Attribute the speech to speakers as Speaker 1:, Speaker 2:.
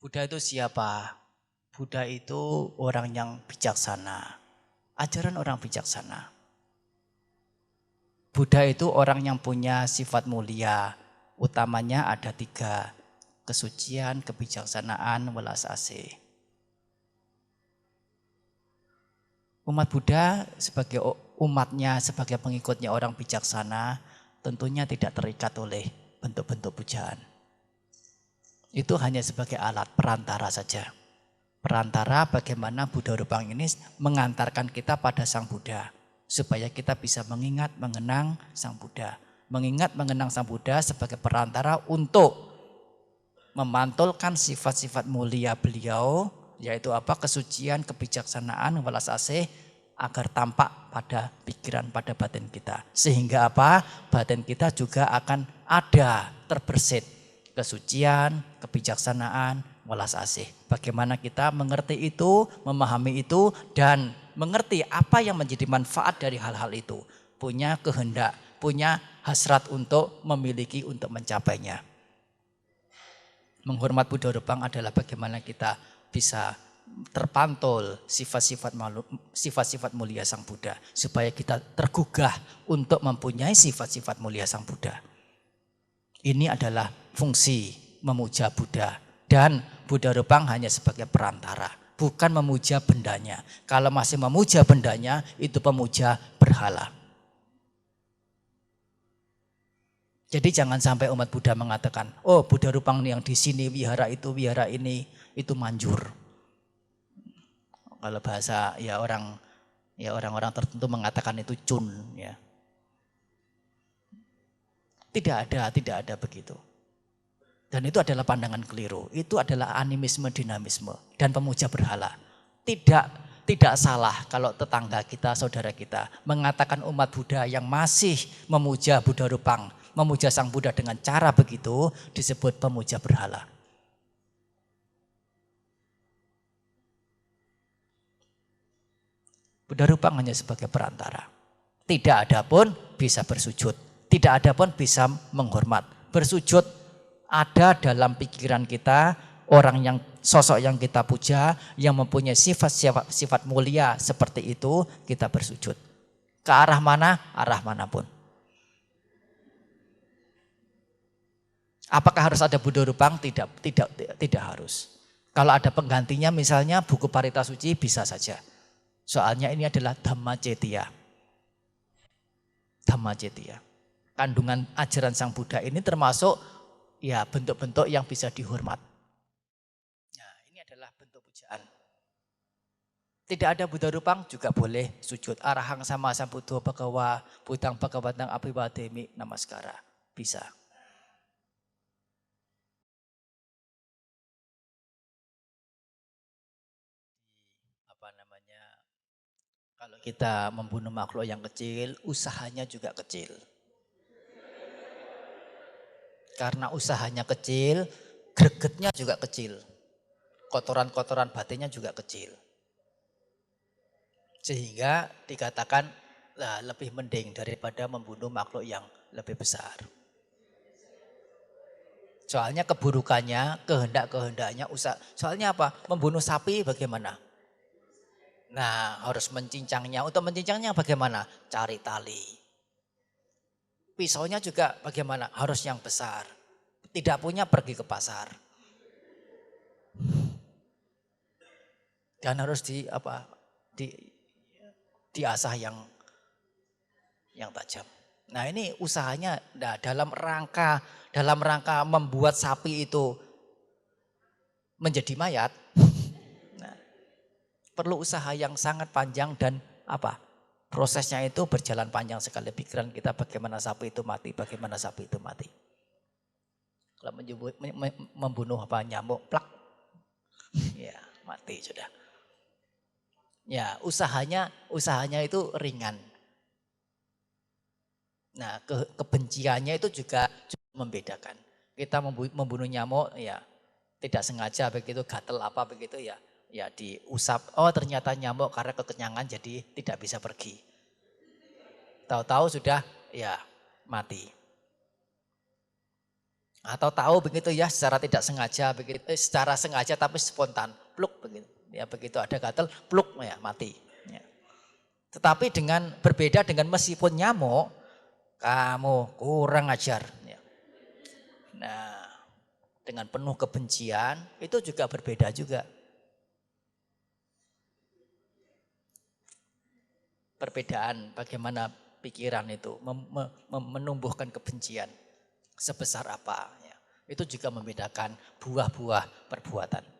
Speaker 1: Buddha itu siapa? Buddha itu orang yang bijaksana. Ajaran orang bijaksana. Buddha itu orang yang punya sifat mulia. Utamanya ada 3. Kesucian, kebijaksanaan, welas asih. Umat Buddha sebagai umatnya, sebagai pengikutnya orang bijaksana, tentunya tidak terikat oleh bentuk-bentuk pujaan. Itu hanya sebagai alat perantara saja. Perantara bagaimana Buddha Rupang ini mengantarkan kita pada Sang Buddha. Supaya kita bisa mengingat, mengenang Sang Buddha. Mengingat, mengenang Sang Buddha sebagai perantara untuk memantulkan sifat-sifat mulia beliau, yaitu apa? Kesucian, kebijaksanaan, welas asih, agar tampak pada pikiran, pada batin kita. Sehingga apa? Batin kita juga akan ada terbersit kesucian, kebijaksanaan, welas asih. Bagaimana kita mengerti itu, memahami itu, dan mengerti apa yang menjadi manfaat dari hal-hal itu. Punya kehendak, punya hasrat untuk memiliki, untuk mencapainya. Menghormat Buddha Rupang adalah bagaimana kita bisa terpantul sifat-sifat mulia Sang Buddha. Supaya kita tergugah untuk mempunyai sifat-sifat mulia Sang Buddha. Ini adalah fungsi memuja Buddha. Dan Buddha Rupang hanya sebagai perantara. Bukan memuja bendanya. Kalau masih memuja bendanya, itu pemuja berhala. Jadi jangan sampai umat Buddha mengatakan, oh Buddha Rupang yang di sini, wihara ini, itu manjur. Kalau bahasa orang-orang tertentu mengatakan itu cun, ya. Tidak ada begitu. Dan itu adalah pandangan keliru. Itu adalah animisme, dinamisme dan pemuja berhala. Tidak salah kalau tetangga kita, saudara kita mengatakan umat Buddha yang masih memuja Buddha Rupang, memuja Sang Buddha dengan cara begitu disebut pemuja berhala. Buddha Rupang hanya sebagai perantara. Tidak ada pun bisa bersujud. Tidak ada pun bisa menghormat. Bersujud ada dalam pikiran kita, orang yang sosok yang kita puja, yang mempunyai sifat mulia seperti itu, kita bersujud. Ke arah mana? Arah manapun. Apakah harus ada Buddha Rupang? Tidak harus. Kalau ada penggantinya misalnya buku Parita Suci bisa saja. Soalnya ini adalah Dhamma Cetiya. Dhamma Cetiya. Kandungan ajaran Sang Buddha ini termasuk ya bentuk-bentuk yang bisa dihormat. Nah, ini adalah bentuk pujaan. Tidak ada Buddha Rupang juga boleh sujud. Arahang sama Sambuddho Bhagawa, Buddhang Bhagawatang Abhiwademi Namaskara. Bisa. Kalau kita membunuh makhluk yang kecil, usahanya juga kecil. Karena usahanya kecil, gregetnya juga kecil. Kotoran-kotoran batinnya juga kecil. Sehingga dikatakan lebih mending daripada membunuh makhluk yang lebih besar. Soalnya keburukannya, kehendak-kehendaknya usaha. Soalnya apa? Membunuh sapi bagaimana? Nah, harus mencincangnya. Untuk mencincangnya bagaimana? Cari tali. Pisaunya juga bagaimana? Harus yang besar. Tidak punya pergi ke pasar. Dan harus diasah yang tajam. Nah, ini usahanya dalam rangka membuat sapi itu menjadi mayat. Nah, perlu usaha yang sangat panjang dan prosesnya itu berjalan panjang sekali. Pikiran kita bagaimana sapi itu mati, bagaimana sapi itu mati. Kalau membunuh nyamuk, plak, ya mati sudah. Ya usahanya itu ringan. Nah kebenciannya itu juga membedakan. Kita membunuh nyamuk ya tidak sengaja begitu, gatel apa begitu ya diusap. Oh ternyata nyamuk karena kekenyangan jadi tidak bisa pergi. Tahu-tahu sudah ya mati. Atau tahu begitu ya secara tidak sengaja, begitu secara sengaja tapi spontan, pluk begitu. Ya begitu ada gatal, pluk ya mati. Ya. Tetapi berbeda dengan meskipun nyamuk, kamu kurang ajar. Ya. Nah, dengan penuh kebencian itu juga berbeda juga. Perbedaan bagaimana pikiran itu menumbuhkan kebencian sebesar apa. Ya. Itu juga membedakan buah-buah perbuatan.